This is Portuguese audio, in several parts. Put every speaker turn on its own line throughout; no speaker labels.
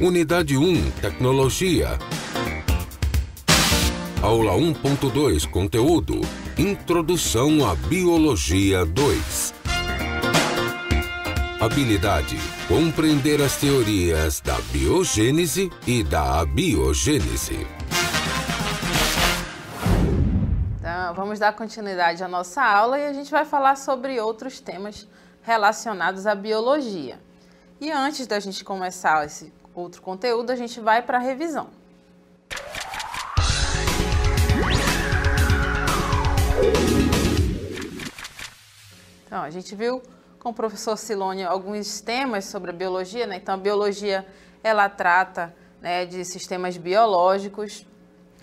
Unidade 1, Tecnologia. Aula 1.2, Conteúdo. Introdução à Biologia 2. Habilidade: compreender as teorias da biogênese e da abiogênese.
Então, vamos dar continuidade à nossa aula e a gente vai falar sobre outros temas relacionados à biologia. E antes da gente começar esse outro conteúdo, a gente vai para a revisão. Então, a gente viu com o professor Silônio alguns temas sobre a biologia, né? Então, a biologia, ela trata, né, de sistemas biológicos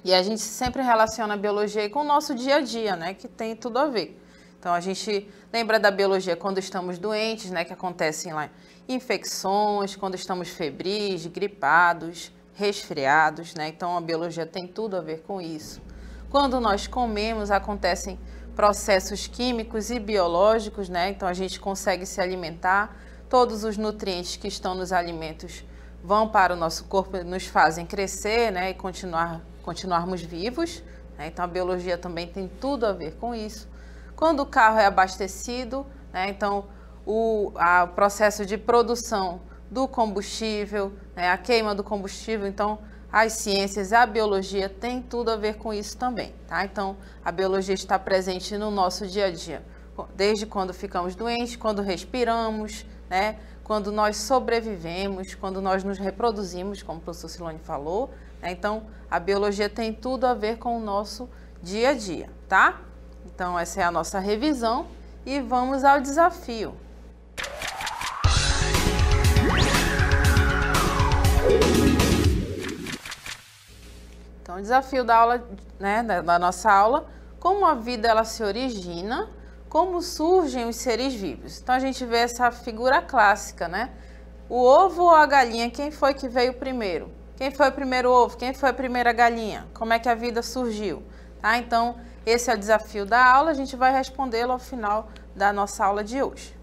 e a gente sempre relaciona a biologia com o nosso dia a dia, né? Que tem tudo a ver. Então, a gente lembra da biologia quando estamos doentes, né? Que acontecem lá infecções, quando estamos febris, gripados, resfriados, né? Então, a biologia tem tudo a ver com isso. Quando nós comemos, acontecem processos químicos e biológicos, né? Então, a gente consegue se alimentar. Todos os nutrientes que estão nos alimentos vão para o nosso corpo, nos fazem crescer, né? E continuarmos vivos, né? Então, a biologia também tem tudo a ver com isso. Quando o carro é abastecido, né? Então, o processo de produção do combustível, né? A queima do combustível, então, as ciências, a biologia tem tudo a ver com isso também, tá? Então, a biologia está presente no nosso dia a dia, desde quando ficamos doentes, quando respiramos, né? Quando nós sobrevivemos, quando nós nos reproduzimos, como o professor Silônio falou, né? Então, a biologia tem tudo a ver com o nosso dia a dia, tá? Então, essa é a nossa revisão e vamos ao desafio. Então, o desafio da aula, né, da nossa aula, como a vida ela se origina, como surgem os seres vivos. Então, a gente vê essa figura clássica, né? O ovo ou a galinha, quem foi que veio primeiro? Quem foi o primeiro ovo? Quem foi a primeira galinha? Como é que a vida surgiu? Tá? Então, esse é o desafio da aula, a gente vai respondê-lo ao final da nossa aula de hoje.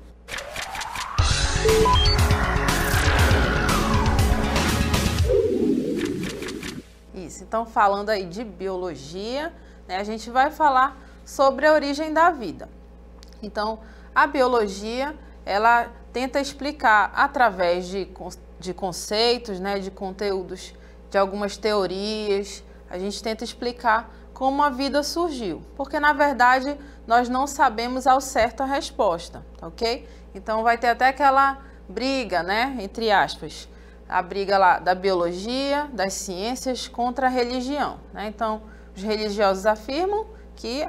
Isso, então falando aí de biologia, né, a gente vai falar sobre a origem da vida. Então, a biologia, ela tenta explicar através de conceitos, né, de conteúdos, de algumas teorias, a gente tenta explicar como a vida surgiu, porque na verdade nós não sabemos ao certo a resposta, ok? Então vai ter até aquela briga, né, entre aspas, a briga lá da biologia, das ciências contra a religião, né? Então os religiosos afirmam que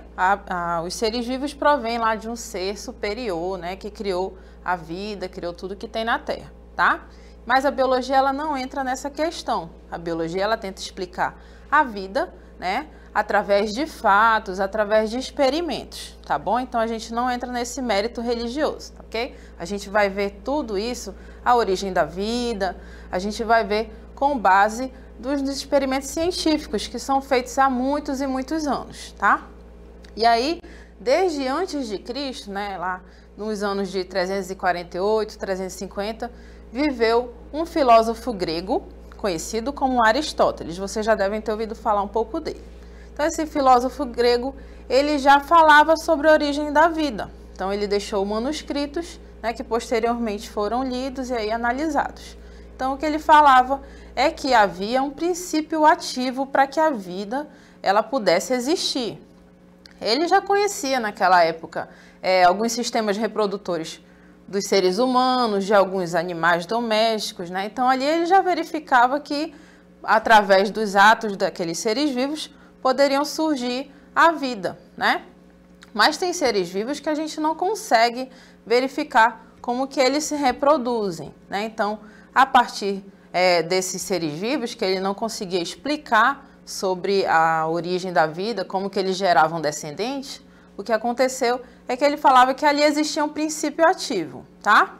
os seres vivos provêm lá de um ser superior, né, que criou a vida, criou tudo que tem na Terra, tá? Mas a biologia ela não entra nessa questão. A biologia ela tenta explicar a vida, né, através de fatos, através de experimentos, tá bom? Então, a gente não entra nesse mérito religioso, ok? A gente vai ver tudo isso, a origem da vida, a gente vai ver com base dos experimentos científicos que são feitos há muitos e muitos anos, tá? E aí, desde antes de Cristo, né, lá nos anos de 348, 350, viveu um filósofo grego conhecido como Aristóteles. Vocês já devem ter ouvido falar um pouco dele. Então, esse filósofo grego, ele já falava sobre a origem da vida. Então, ele deixou manuscritos, né, que posteriormente foram lidos e aí analisados. Então, o que ele falava é que havia um princípio ativo para que a vida ela pudesse existir. Ele já conhecia naquela época alguns sistemas reprodutores dos seres humanos, de alguns animais domésticos, né? Então, ali ele já verificava que, através dos atos daqueles seres vivos, poderiam surgir a vida, né? Mas tem seres vivos que a gente não consegue verificar como que eles se reproduzem, né? Então, a partir desses seres vivos, que ele não conseguia explicar sobre a origem da vida, como que eles geravam descendentes, o que aconteceu é que ele falava que ali existia um princípio ativo, tá?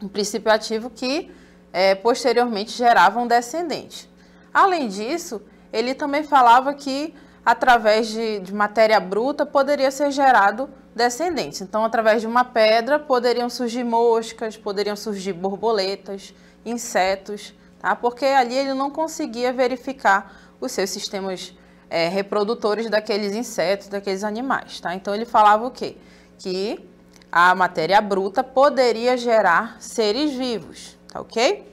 Um princípio ativo que posteriormente gerava um descendente. Além disso, ele também falava que através de matéria bruta poderia ser gerado descendentes. Então, através de uma pedra poderiam surgir moscas, poderiam surgir borboletas, insetos, tá? Porque ali ele não conseguia verificar os seus sistemas reprodutores daqueles insetos, daqueles animais, tá? Então ele falava o quê? Que a matéria bruta poderia gerar seres vivos, tá ok?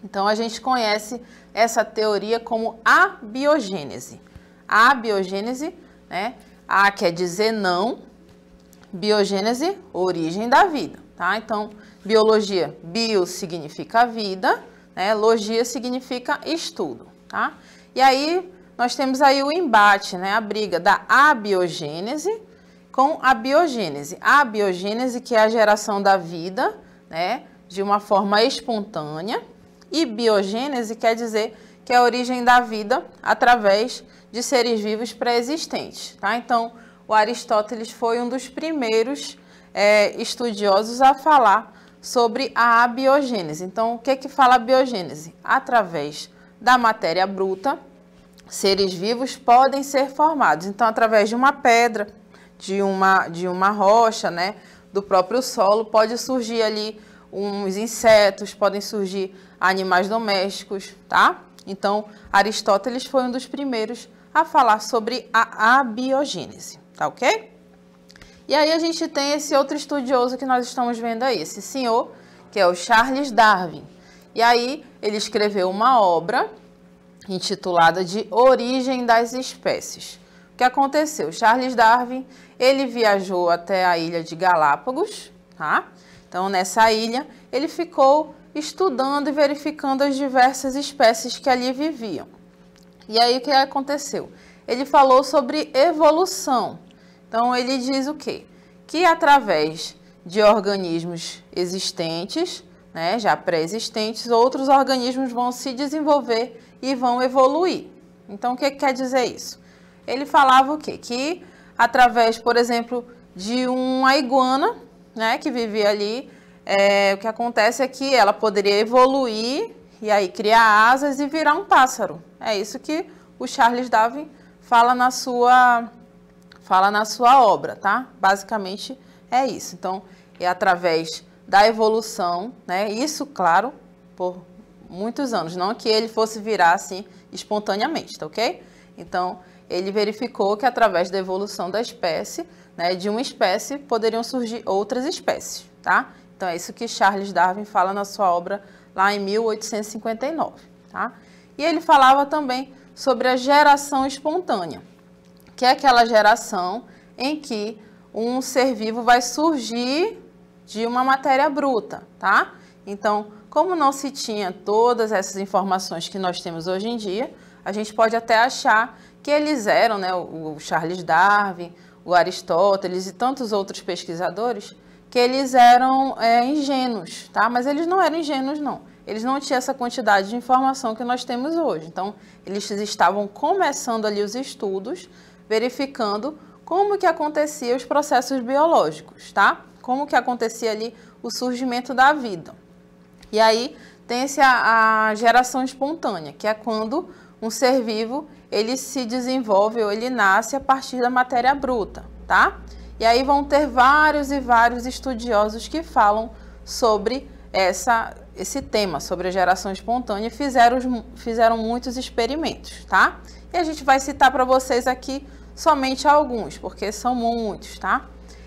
Então a gente conhece essa teoria como abiogênese. A abiogênese, né? A quer dizer não, biogênese, origem da vida, tá? Então, biologia, bio significa vida, né? Logia significa estudo, tá? E aí, nós temos aí o embate, né? A briga da abiogênese com a biogênese. A biogênese, que é a geração da vida, né? De uma forma espontânea, e biogênese quer dizer que é a origem da vida através de seres vivos pré-existentes, tá? Então, o Aristóteles foi um dos primeiros estudiosos a falar sobre a abiogênese. Então, o que fala a biogênese? Através da matéria bruta, seres vivos podem ser formados. Então, através de uma pedra, de uma rocha, né, do próprio solo, pode surgir ali uns insetos, podem surgir animais domésticos, tá? Então, Aristóteles foi um dos primeiros a falar sobre a abiogênese, tá ok? E aí a gente tem esse outro estudioso que nós estamos vendo aí, esse senhor, que é o Charles Darwin. E aí ele escreveu uma obra intitulada de Origem das Espécies. O que aconteceu? Charles Darwin, ele viajou até a ilha de Galápagos, tá? Então, nessa ilha, ele ficou estudando e verificando as diversas espécies que ali viviam. E aí, o que aconteceu? Ele falou sobre evolução. Então, ele diz o quê? Que através de organismos existentes, né, já pré-existentes, outros organismos vão se desenvolver e vão evoluir. Então, o que quer dizer isso? Ele falava o quê? Que através, por exemplo, de uma iguana, né, que vivia ali, o que acontece é que ela poderia evoluir e aí criar asas e virar um pássaro. É isso que o Charles Darwin fala na sua obra, tá? Basicamente é isso. Então, é através da evolução, né? Isso, claro, por muitos anos, não que ele fosse virar assim espontaneamente, tá ok? Então, ele verificou que através da evolução da espécie, né, de uma espécie, poderiam surgir outras espécies, tá? Então, é isso que Charles Darwin fala na sua obra lá em 1859, tá? E ele falava também sobre a geração espontânea, que é aquela geração em que um ser vivo vai surgir de uma matéria bruta, tá? Então, como não se tinha todas essas informações que nós temos hoje em dia, a gente pode até achar que eles eram, né, o Charles Darwin, o Aristóteles e tantos outros pesquisadores, que eles eram ingênuos, tá? Mas eles não eram ingênuos, não. Eles não tinham essa quantidade de informação que nós temos hoje. Então, eles estavam começando ali os estudos, verificando como que acontecia os processos biológicos, tá? Como que acontecia ali o surgimento da vida. E aí, tem a geração espontânea, que é quando um ser vivo, ele se desenvolve ou ele nasce a partir da matéria bruta, tá? E aí vão ter vários e vários estudiosos que falam sobre esse tema, sobre a geração espontânea, e fizeram muitos experimentos, tá? E a gente vai citar para vocês aqui somente alguns, porque são muitos, tá?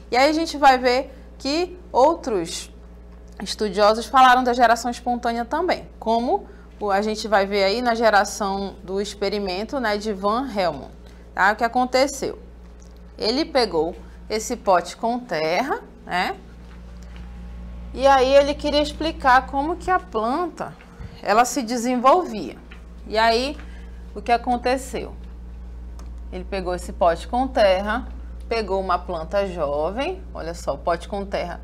E aí a gente vai ver que outros estudiosos falaram da geração espontânea também, como a gente vai ver aí na geração do experimento, né, de Van Helmont, tá? O que aconteceu? Ele pegou esse pote com terra, né? E aí ele queria explicar como que a planta, ela se desenvolvia. E aí, o que aconteceu? Ele pegou esse pote com terra, pegou uma planta jovem, olha só, o pote com terra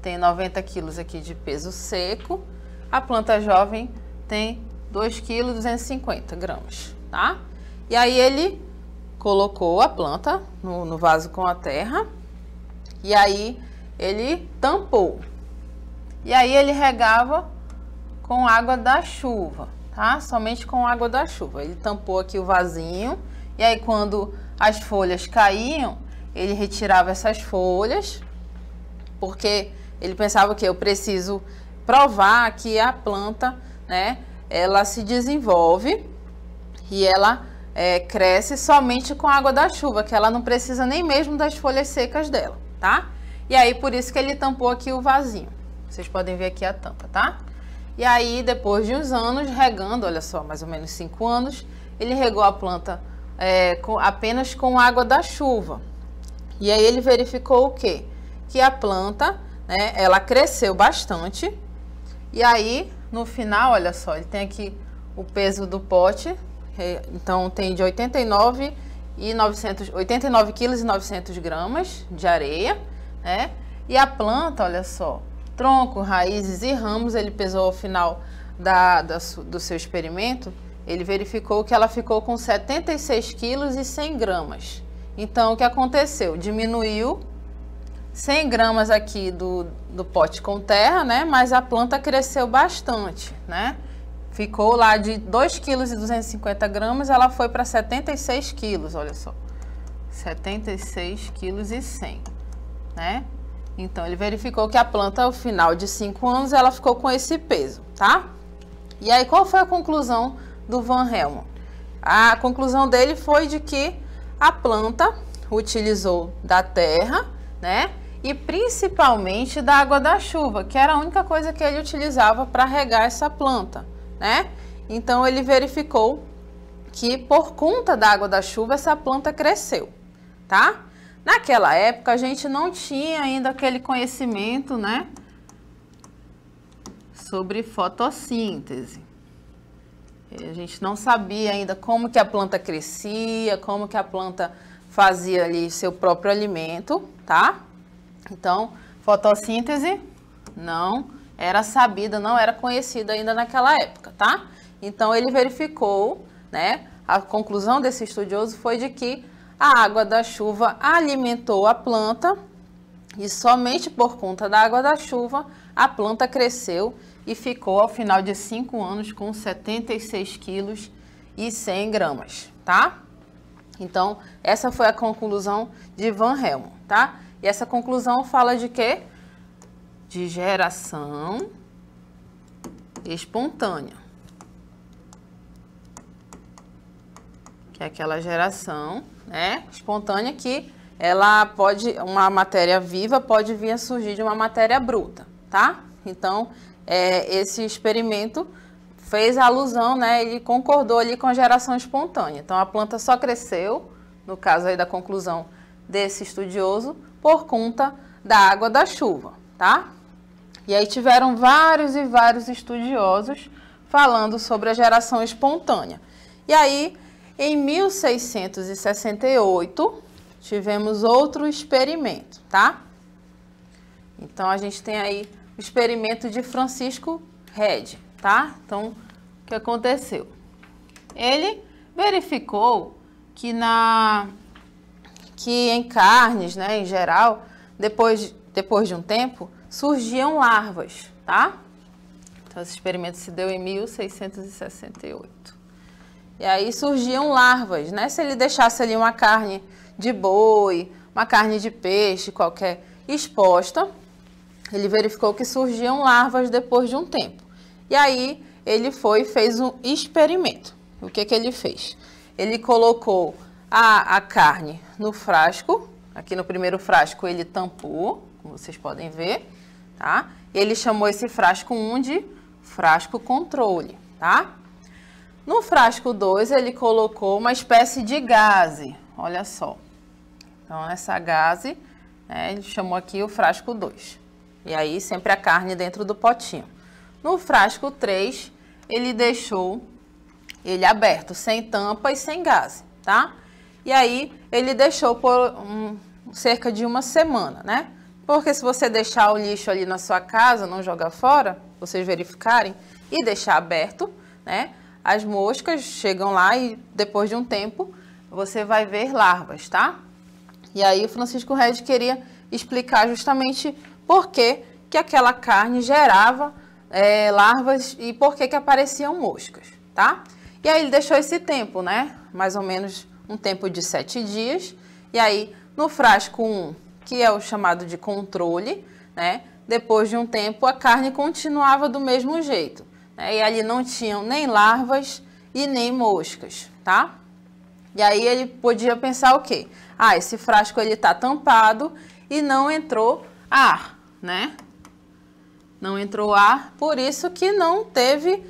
tem 90 quilos aqui de peso seco, a planta jovem tem 2,250 kg, tá? E aí ele colocou a planta no vaso com a terra, e aí ele tampou. E aí ele regava com água da chuva, tá? Somente com água da chuva. Ele tampou aqui o vasinho, e aí quando as folhas caíam, ele retirava essas folhas, porque ele pensava que eu preciso provar que a planta, né, ela se desenvolve e ela cresce somente com a água da chuva, que ela não precisa nem mesmo das folhas secas dela, tá? E aí, por isso que ele tampou aqui o vasinho. Vocês podem ver aqui a tampa, tá? E aí, depois de uns anos regando, olha só, mais ou menos 5 anos, ele regou a planta apenas com água da chuva. E aí ele verificou o quê? Que a planta, né, ela cresceu bastante. E aí, no final, olha só, ele tem aqui o peso do pote. Então, tem de 89 quilos e 900 gramas de areia, né? E a planta, olha só, tronco, raízes e ramos, ele pesou ao final do seu experimento, ele verificou que ela ficou com 76 quilos e 100 gramas. Então, o que aconteceu? Diminuiu 100 gramas aqui do pote com terra, né? Mas a planta cresceu bastante, né? Ficou lá de 2,250 kg, ela foi para 76 quilos, olha só. 76 quilos e 100, né? Então, ele verificou que a planta, ao final de 5 anos, ela ficou com esse peso, tá? E aí, qual foi a conclusão do Van Helmont? A conclusão dele foi de que a planta utilizou da terra, né? E principalmente da água da chuva, que era a única coisa que ele utilizava para regar essa planta, né? Então ele verificou que por conta da água da chuva essa planta cresceu, tá? Naquela época a gente não tinha ainda aquele conhecimento, né, sobre fotossíntese. A gente não sabia ainda como que a planta crescia, como que a planta fazia ali seu próprio alimento, tá? Então, fotossíntese não era sabida, não era conhecida ainda naquela época, tá? Então, ele verificou, né? A conclusão desse estudioso foi de que a água da chuva alimentou a planta e somente por conta da água da chuva a planta cresceu e ficou ao final de 5 anos com 76 quilos e 100 gramas, tá? Então, essa foi a conclusão de Van Helmont, tá? E essa conclusão fala de quê? De geração espontânea. Que é aquela geração, né, espontânea que ela pode, uma matéria viva pode vir a surgir de uma matéria bruta, tá? Então, esse experimento fez alusão, né, ele concordou ali com a geração espontânea. Então, a planta só cresceu, no caso aí da conclusão desse estudioso, por conta da água da chuva, tá? E aí tiveram vários e vários estudiosos falando sobre a geração espontânea. E aí, em 1668, tivemos outro experimento, tá? Então, a gente tem aí o experimento de Francisco Red, tá? Então, o que aconteceu? Ele verificou que em carnes, né, em geral, depois de um tempo, surgiam larvas, tá? Então, esse experimento se deu em 1668. E aí surgiam larvas, né? Se ele deixasse ali uma carne de boi, uma carne de peixe, qualquer exposta, ele verificou que surgiam larvas depois de um tempo. E aí ele fez um experimento. O que ele fez? Ele colocou a carne no frasco. Aqui no primeiro frasco ele tampou, como vocês podem ver, tá? Ele chamou esse frasco 1 de frasco controle, tá? No frasco 2 ele colocou uma espécie de gaze, olha só. Então essa gaze, né, ele chamou aqui o frasco 2. E aí sempre a carne dentro do potinho. No frasco 3 ele deixou ele aberto, sem tampa e sem gaze, tá? E aí ele deixou por cerca de uma semana, né? Porque se você deixar o lixo ali na sua casa, não jogar fora, vocês verificarem, e deixar aberto, né? As moscas chegam lá e depois de um tempo você vai ver larvas, tá? E aí o Francisco Red queria explicar justamente por que aquela carne gerava larvas e por que apareciam moscas, tá? E aí ele deixou esse tempo, né? Mais ou menos um tempo de 7 dias. E aí no frasco 1, que é o chamado de controle, né? Depois de um tempo a carne continuava do mesmo jeito. né? E ali não tinham nem larvas e nem moscas, tá? E aí ele podia pensar o quê? Ah, esse frasco ele tá tampado e não entrou ar, né? Não entrou ar, por isso que não teve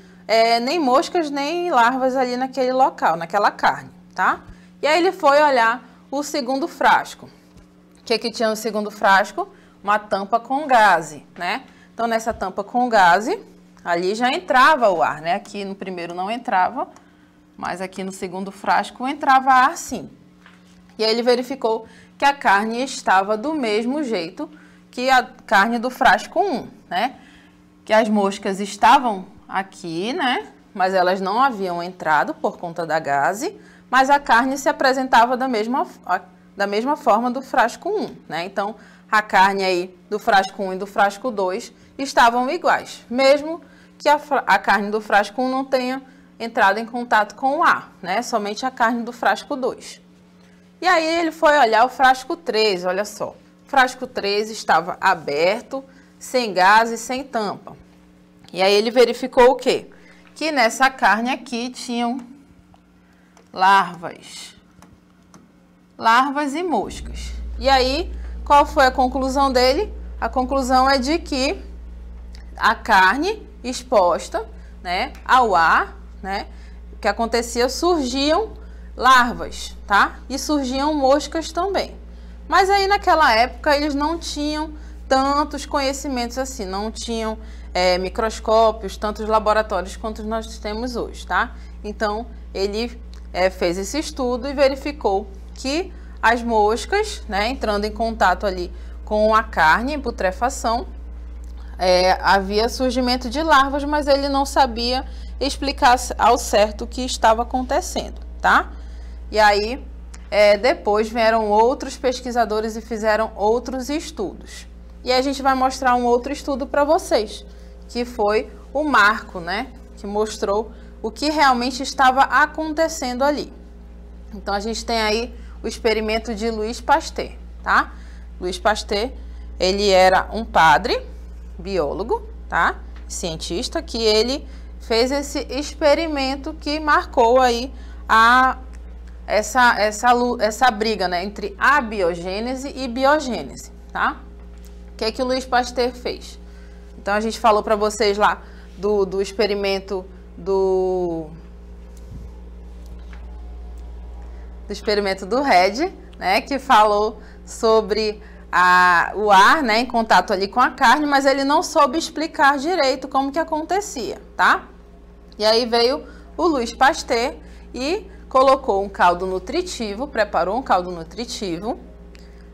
nem moscas nem larvas ali naquele local, naquela carne, tá? E aí ele foi olhar o segundo frasco. O que que tinha no segundo frasco? Uma tampa com gaze, né? Então nessa tampa com gaze, ali já entrava o ar, né? Aqui no primeiro não entrava, mas aqui no segundo frasco entrava ar sim. E aí ele verificou que a carne estava do mesmo jeito que a carne do frasco 1, né? Que as moscas estavam aqui, né? Mas elas não haviam entrado por conta da gaze, mas a carne se apresentava da mesma forma do frasco 1, né? Então, a carne aí do frasco 1 e do frasco 2 estavam iguais, mesmo que a carne do frasco 1 não tenha entrado em contato com o ar, né? Somente a carne do frasco 2. E aí ele foi olhar o frasco 3, olha só. O frasco 3 estava aberto, sem gás e sem tampa. E aí ele verificou o quê? Que nessa carne aqui tinham larvas e moscas. E aí, qual foi a conclusão dele? A conclusão é de que a carne exposta, né, ao ar, né, o que acontecia, surgiam larvas, tá? E surgiam moscas também. Mas aí naquela época eles não tinham tantos conhecimentos assim, não tinham microscópios, tantos laboratórios quanto nós temos hoje, tá? Então ele fez esse estudo e verificou que as moscas, né, entrando em contato ali com a carne em putrefação, havia surgimento de larvas, mas ele não sabia explicar ao certo o que estava acontecendo, tá? E aí, depois vieram outros pesquisadores e fizeram outros estudos. E a gente vai mostrar um outro estudo para vocês, que foi o marco, né? Que mostrou o que realmente estava acontecendo ali. Então, a gente tem aí o experimento de Louis Pasteur, tá? Louis Pasteur, ele era um padre, biólogo, tá? Cientista, que ele fez esse experimento que marcou aí essa briga, né, entre abiogênese e biogênese, tá? O que é que o Louis Pasteur fez? Então a gente falou para vocês lá do experimento do experimento do Red, né, que falou sobre o ar, né, em contato ali com a carne, mas ele não soube explicar direito como que acontecia, tá? E aí veio o Louis Pasteur e colocou um caldo nutritivo, preparou um caldo nutritivo,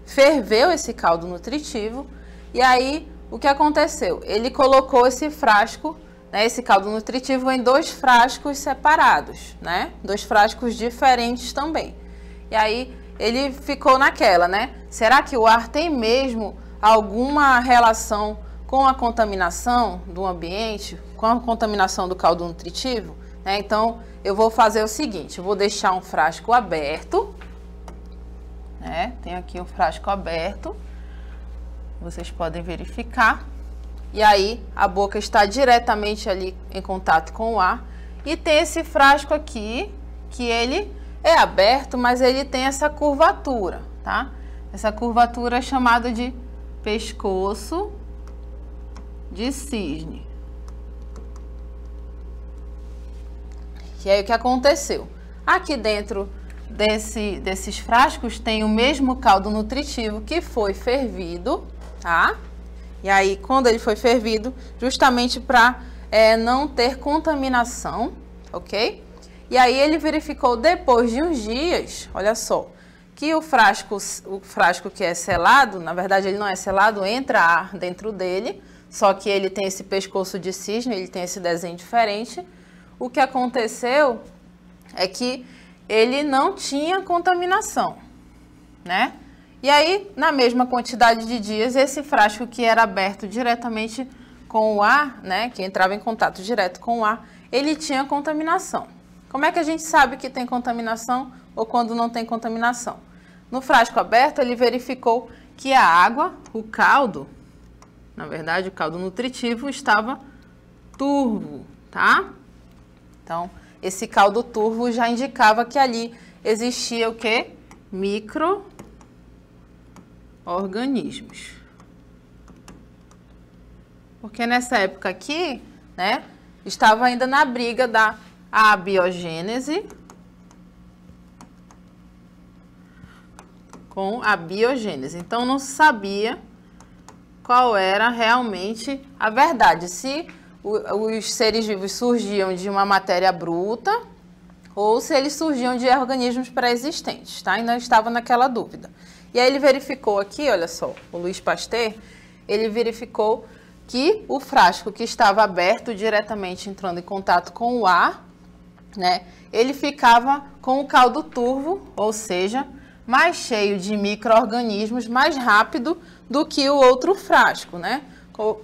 ferveu esse caldo nutritivo e aí o que aconteceu? Ele colocou esse frasco, né, esse caldo nutritivo em 2 frascos separados, né? 2 frascos diferentes também. E aí ele ficou naquela, né? Será que o ar tem mesmo alguma relação com a contaminação do ambiente, com a contaminação do caldo nutritivo? Então, eu vou fazer o seguinte, eu vou deixar um frasco aberto, né? Tem aqui um frasco aberto, vocês podem verificar. E aí, a boca está diretamente ali em contato com o ar. E tem esse frasco aqui, que ele é aberto, mas ele tem essa curvatura, tá? Essa curvatura é chamada de pescoço de cisne. E aí o que aconteceu? Aqui dentro desses frascos tem o mesmo caldo nutritivo que foi fervido, tá? E aí quando ele foi fervido, justamente para não ter contaminação, ok? E aí ele verificou depois de uns dias, olha só, que o frasco que é selado, na verdade ele não é selado, entra ar dentro dele, só que ele tem esse pescoço de cisne, ele tem esse desenho diferente. O que aconteceu é que ele não tinha contaminação, né? E aí, na mesma quantidade de dias, esse frasco que era aberto diretamente com o ar, né, que entrava em contato direto com o ar, ele tinha contaminação. Como é que a gente sabe que tem contaminação ou quando não tem contaminação? No frasco aberto, ele verificou que a água, o caldo, na verdade, o caldo nutritivo estava turvo, tá? Então, esse caldo turvo já indicava que ali existia o quê? Micro-organismos. Porque nessa época aqui, né, estava ainda na briga da abiogênese com a biogênese. Então, não se sabia qual era realmente a verdade, se os seres vivos surgiam de uma matéria bruta ou se eles surgiam de organismos pré-existentes, tá? Ainda estava naquela dúvida. E aí ele verificou aqui, olha só, o Louis Pasteur, ele verificou que o frasco que estava aberto diretamente entrando em contato com o ar, né, ele ficava com o caldo turvo, ou seja, mais cheio de micro-organismos, mais rápido do que o outro frasco, né?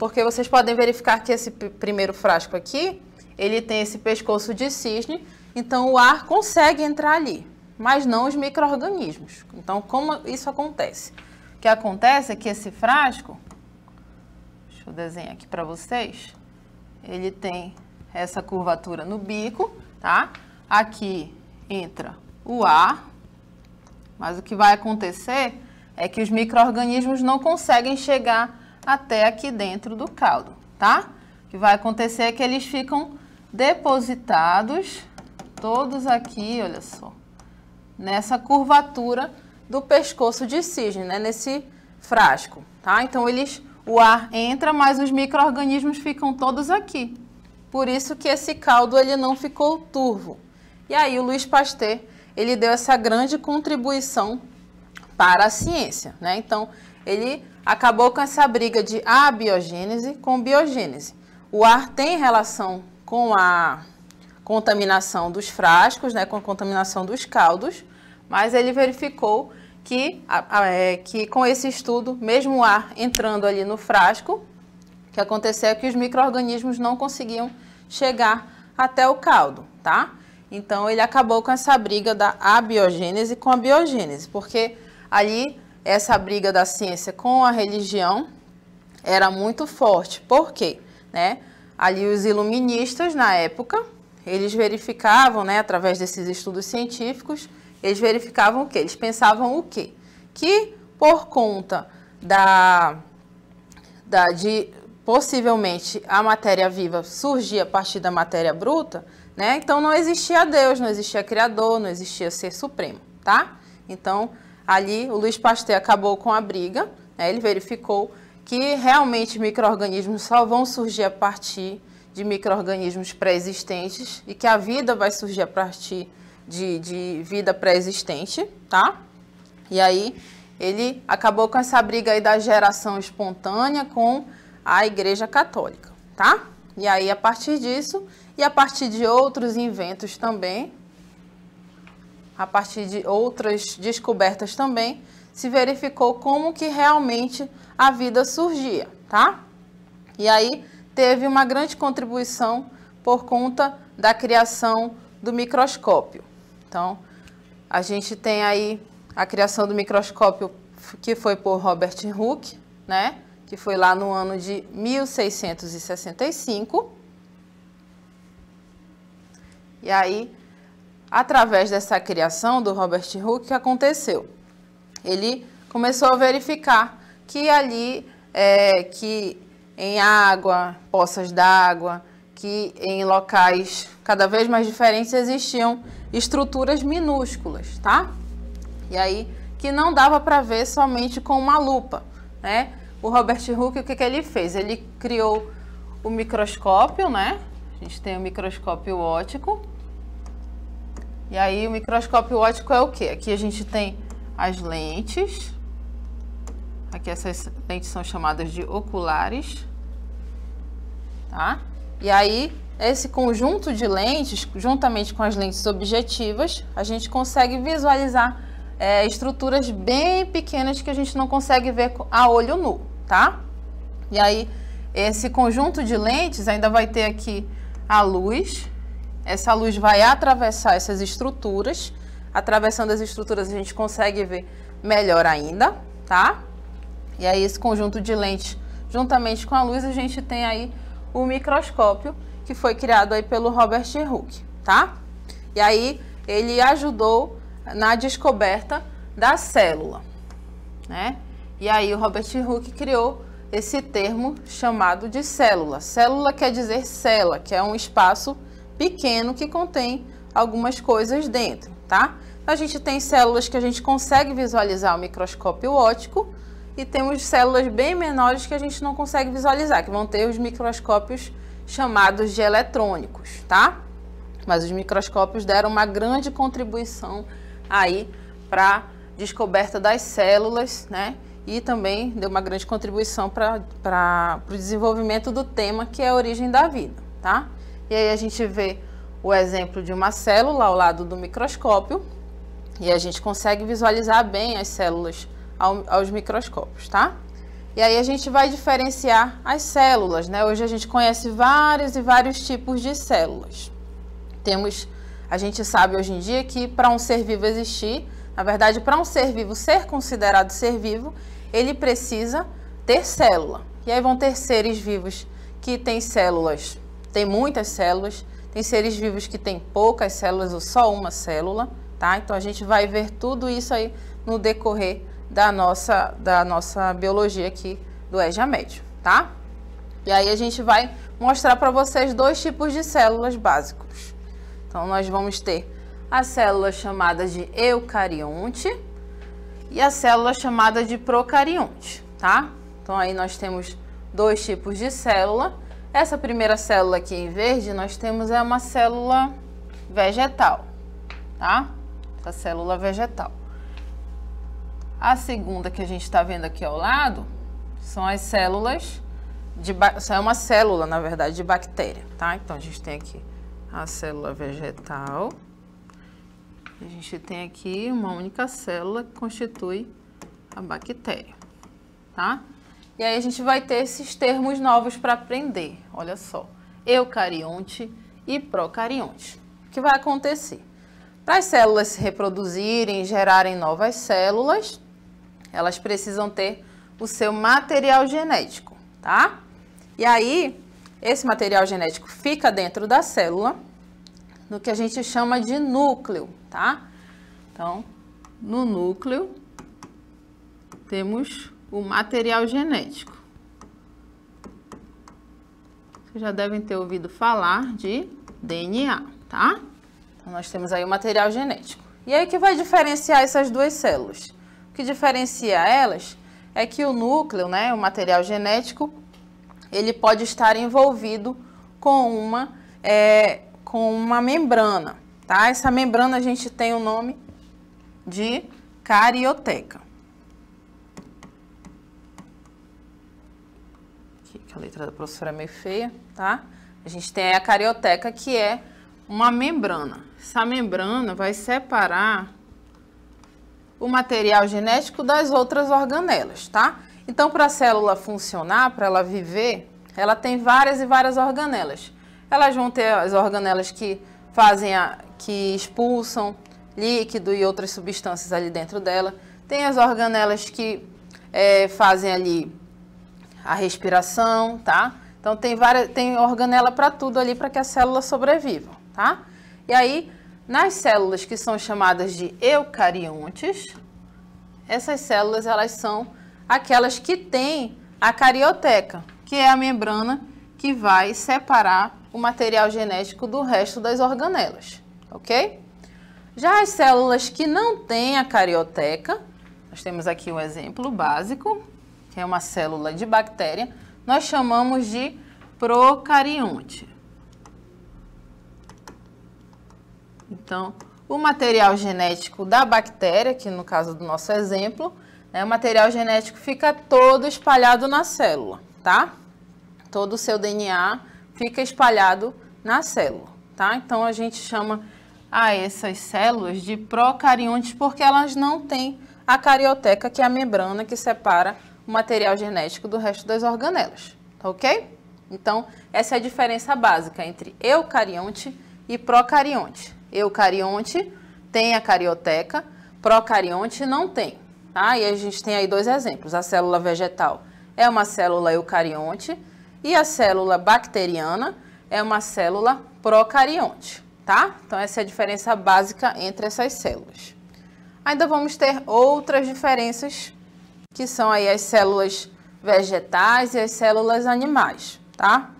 Porque vocês podem verificar que esse primeiro frasco aqui, ele tem esse pescoço de cisne, então o ar consegue entrar ali, mas não os micro-organismos. Então, como isso acontece? O que acontece é que esse frasco, deixa eu desenhar aqui para vocês, ele tem essa curvatura no bico, tá? Aqui entra o ar, mas o que vai acontecer é que os micro-organismos não conseguem chegar até aqui dentro do caldo, tá? O que vai acontecer é que eles ficam depositados, todos aqui, olha só, nessa curvatura do pescoço de cisne, né? Nesse frasco, tá? Então, o ar entra, mas os micro-organismos ficam todos aqui. Por isso que esse caldo, ele não ficou turvo. E aí, o Louis Pasteur, ele deu essa grande contribuição para a ciência, né? Então, ele acabou com essa briga de abiogênese com biogênese. O ar tem relação com a contaminação dos frascos, né? Com a contaminação dos caldos, mas ele verificou que com esse estudo, mesmo o ar entrando ali no frasco, o que aconteceu é que os micro-organismos não conseguiam chegar até o caldo, tá? Então, ele acabou com essa briga da abiogênese com a biogênese, porque ali essa briga da ciência com a religião era muito forte. Por quê? Né? Ali os iluministas, na época, eles verificavam, né, através desses estudos científicos, eles verificavam o quê? Eles pensavam o quê? Que por conta de possivelmente a matéria viva surgir a partir da matéria bruta, né? Então não existia Deus, não existia Criador, não existia Ser Supremo, tá? Então ali o Louis Pasteur acabou com a briga, né? Ele verificou que realmente micro-organismos só vão surgir a partir de micro-organismos pré-existentes e que a vida vai surgir a partir de vida pré-existente, tá? E aí ele acabou com essa briga aí da geração espontânea com a Igreja Católica, tá? E aí, a partir disso, e a partir de outros inventos também, a partir de outras descobertas também, se verificou como que realmente a vida surgia, tá? E aí, teve uma grande contribuição por conta da criação do microscópio. Então, a gente tem aí a criação do microscópio que foi por Robert Hooke, né? Que foi lá no ano de 1665. E aí, através dessa criação do Robert Hooke, o que aconteceu? Ele começou a verificar que ali, que em água, poças d'água, que em locais cada vez mais diferentes existiam estruturas minúsculas, tá? E aí, que não dava para ver somente com uma lupa, né? O Robert Hooke, o que ele fez? Ele criou o microscópio, né? A gente tem o microscópio óptico. E aí, o microscópio óptico é o quê? Aqui a gente tem as lentes. Aqui essas lentes são chamadas de oculares, tá? E aí, esse conjunto de lentes, juntamente com as lentes objetivas, a gente consegue visualizar estruturas bem pequenas que a gente não consegue ver a olho nu, tá? E aí, esse conjunto de lentes ainda vai ter aqui a luz. Essa luz vai atravessar essas estruturas. Atravessando as estruturas, a gente consegue ver melhor ainda, tá? E aí, esse conjunto de lentes, juntamente com a luz, a gente tem aí o microscópio, que foi criado aí pelo Robert Hooke, tá? E aí ele ajudou na descoberta da célula, né? E aí o Robert Hooke criou esse termo chamado de célula. Célula quer dizer cela, que é um espaço pequeno que contém algumas coisas dentro, tá? A gente tem células que a gente consegue visualizar ao microscópio óptico e temos células bem menores que a gente não consegue visualizar, que vão ter os microscópios chamados de eletrônicos, tá? Mas os microscópios deram uma grande contribuição aí para a descoberta das células, né? E também deu uma grande contribuição para o desenvolvimento do tema, que é a origem da vida, tá? E aí a gente vê o exemplo de uma célula ao lado do microscópio e a gente consegue visualizar bem as células aos microscópios, tá? E aí a gente vai diferenciar as células, né? Hoje a gente conhece vários e vários tipos de células. A gente sabe hoje em dia que para um ser vivo existir, na verdade, para um ser vivo ser considerado ser vivo, ele precisa ter célula. E aí vão ter seres vivos que têm células, tem muitas células, tem seres vivos que têm poucas células ou só uma célula, tá? Então a gente vai ver tudo isso aí no decorrer da nossa biologia aqui do EJA Médio, tá? E aí a gente vai mostrar para vocês dois tipos de células básicos. Então nós vamos ter a célula chamada de eucarionte e a célula chamada de procarionte, tá? Então aí nós temos dois tipos de célula. Essa primeira célula aqui em verde nós temos uma célula vegetal, tá? Essa célula vegetal. A segunda que a gente está vendo aqui ao lado são as células isso é uma célula, na verdade, de bactéria, tá? Então a gente tem aqui a célula vegetal. A gente tem aqui uma única célula que constitui a bactéria, tá? E aí a gente vai ter esses termos novos para aprender, olha só, eucarionte e procarionte. O que vai acontecer? Para as células se reproduzirem e gerarem novas células, elas precisam ter o seu material genético, tá? E aí, esse material genético fica dentro da célula, no que a gente chama de núcleo, tá? Então, no núcleo, temos o material genético. Vocês já devem ter ouvido falar de DNA, tá? Então, nós temos aí o material genético. E aí, o que vai diferenciar essas duas células? O que diferencia elas é que o núcleo, né, o material genético, ele pode estar envolvido com uma membrana, tá? Essa membrana a gente tem o nome de carioteca. Aqui, que a letra da professora é meio feia, tá? A gente tem a carioteca, que é uma membrana. Essa membrana vai separar o material genético das outras organelas, tá? Então, para a célula funcionar, para ela viver, ela tem várias e várias organelas. Elas vão ter as organelas que que expulsam líquido e outras substâncias ali dentro dela. Tem as organelas que fazem ali a respiração, tá? Então, tem organela para tudo ali para que a célula sobreviva, tá? E aí, nas células que são chamadas de eucariontes, essas células, elas são aquelas que têm a carioteca, que é a membrana que vai separar o material genético do resto das organelas, ok? Já as células que não têm a carioteca, nós temos aqui um exemplo básico, que é uma célula de bactéria, nós chamamos de procarionte. Então, o material genético da bactéria, que no caso do nosso exemplo, o material genético fica todo espalhado na célula, tá? Todo o seu DNA fica espalhado na célula, tá? Então, a gente chama essas células de procariontes porque elas não têm a carioteca, que é a membrana que separa o material genético do resto das organelas, tá ok? Então, essa é a diferença básica entre eucarionte e procarionte. Eucarionte tem a carioteca, procarionte não tem, tá? E a gente tem aí dois exemplos. A célula vegetal é uma célula eucarionte e a célula bacteriana é uma célula procarionte, tá? Então, essa é a diferença básica entre essas células. Ainda vamos ter outras diferenças, que são aí as células vegetais e as células animais, tá?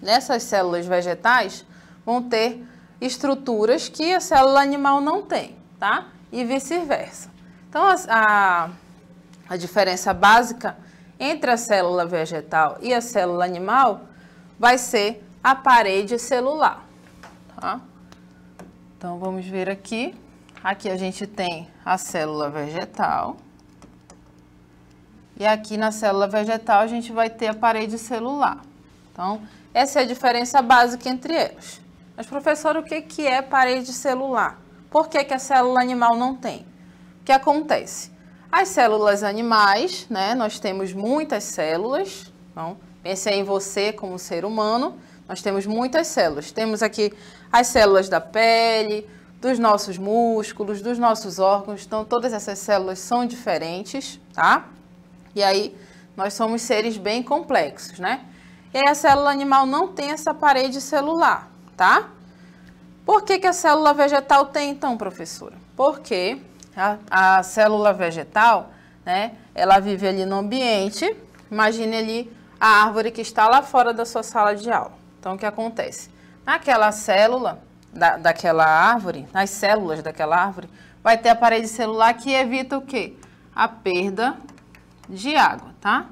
Nessas células vegetais vão ter estruturas que a célula animal não tem, tá? E vice-versa. Então, a diferença básica entre a célula vegetal e a célula animal vai ser a parede celular, tá? Então, vamos ver aqui. Aqui a gente tem a célula vegetal. E aqui na célula vegetal a gente vai ter a parede celular. Então, essa é a diferença básica entre elas. Mas, professor, o que é parede celular? Por que a célula animal não tem? O que acontece? As células animais, né? Nós temos muitas células. Então, pense em você como ser humano. Nós temos muitas células. Temos aqui as células da pele, dos nossos músculos, dos nossos órgãos. Então, todas essas células são diferentes, tá? E aí, nós somos seres bem complexos, né? E aí, a célula animal não tem essa parede celular, tá? Por que a célula vegetal tem, então, professora? Porque a célula vegetal, né, ela vive ali no ambiente. Imagine ali a árvore que está lá fora da sua sala de aula. Então, o que acontece? Naquela célula daquela árvore, nas células daquela árvore, vai ter a parede celular que evita o quê? A perda de água, tá?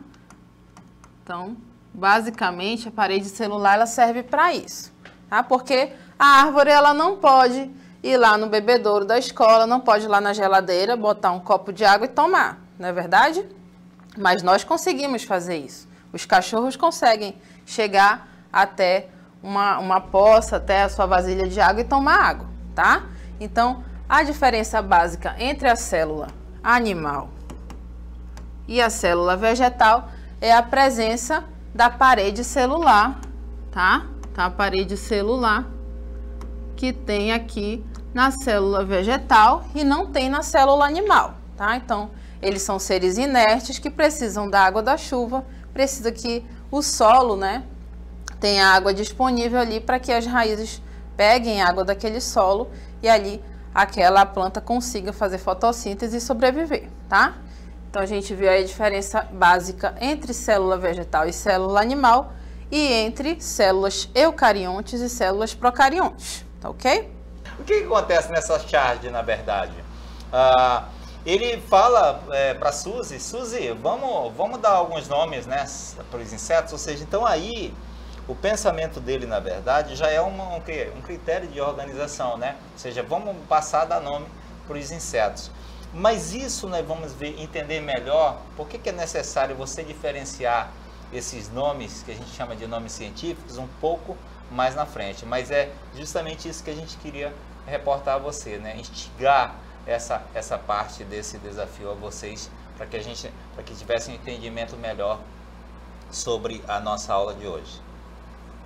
Então, basicamente, a parede celular ela serve para isso, tá? Porque a árvore ela não pode ir lá no bebedouro da escola, não pode ir lá na geladeira, botar um copo de água e tomar, não é verdade? Mas nós conseguimos fazer isso. Os cachorros conseguem chegar até uma poça, até a sua vasilha de água e tomar água, tá? Então, a diferença básica entre a célula animal e a célula vegetal é a presença da parede celular, tá? Tá a parede celular que tem aqui na célula vegetal e não tem na célula animal, tá? Então, eles são seres inertes que precisam da água da chuva, precisa que o solo, né, tenha água disponível ali para que as raízes peguem água daquele solo e ali aquela planta consiga fazer fotossíntese e sobreviver, tá? Então, a gente viu aí a diferença básica entre célula vegetal e célula animal e entre células eucariontes e células procariontes, tá ok?
O que acontece nessa charge, na verdade? Ele fala para Suzy, vamos dar alguns nomes, né, para os insetos, ou seja, então aí o pensamento dele, na verdade, já é um critério de organização, né? Ou seja, vamos passar a dar nome para os insetos. Mas isso nós vamos entender melhor por que é necessário você diferenciar esses nomes, que a gente chama de nomes científicos, um pouco mais na frente. Mas é justamente isso que a gente queria reportar a você, né? Instigar essa parte desse desafio a vocês, para que tivessem um entendimento melhor sobre a nossa aula de hoje.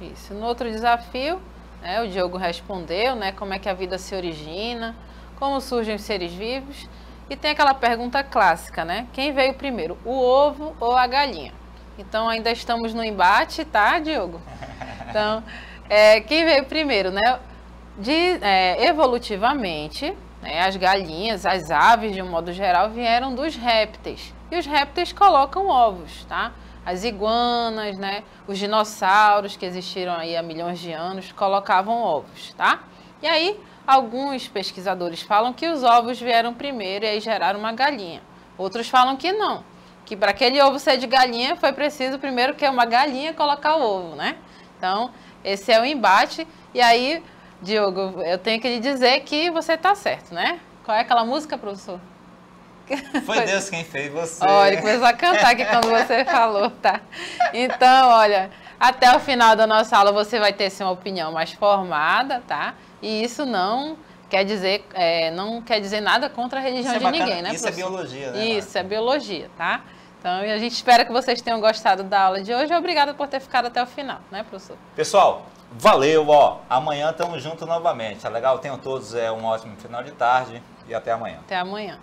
Isso. No outro desafio, né, o Diogo respondeu, né, como é que a vida se origina, como surgem os seres vivos, e tem aquela pergunta clássica, né? Quem veio primeiro, o ovo ou a galinha? Então, ainda estamos no embate, tá, Diogo? Então, quem veio primeiro, né? Evolutivamente, né, as galinhas, as aves, de um modo geral, vieram dos répteis. E os répteis colocam ovos, tá? As iguanas, né, os dinossauros que existiram aí há milhões de anos colocavam ovos, tá? E aí, alguns pesquisadores falam que os ovos vieram primeiro e aí geraram uma galinha. Outros falam que não, que para aquele ovo ser de galinha foi preciso primeiro que uma galinha colocar o ovo, né? Então, esse é o embate. E aí, Diogo, eu tenho que lhe dizer que você está certo, né? Qual é aquela música, professor?
Foi Deus quem fez você.
Olha, ele começou a cantar aqui quando você falou, tá? Então, olha, até o final da nossa aula você vai ter uma opinião mais formada, tá? E isso não quer dizer nada contra a religião de ninguém, né,
Isso
professor?
é biologia, né?
Isso, é biologia, tá? Então, a gente espera que vocês tenham gostado da aula de hoje. Obrigada por ter ficado até o final, né, professor?
Pessoal, valeu, ó. Amanhã estamos juntos novamente, tá legal? Tenham todos um ótimo final de tarde e até amanhã.
Até amanhã.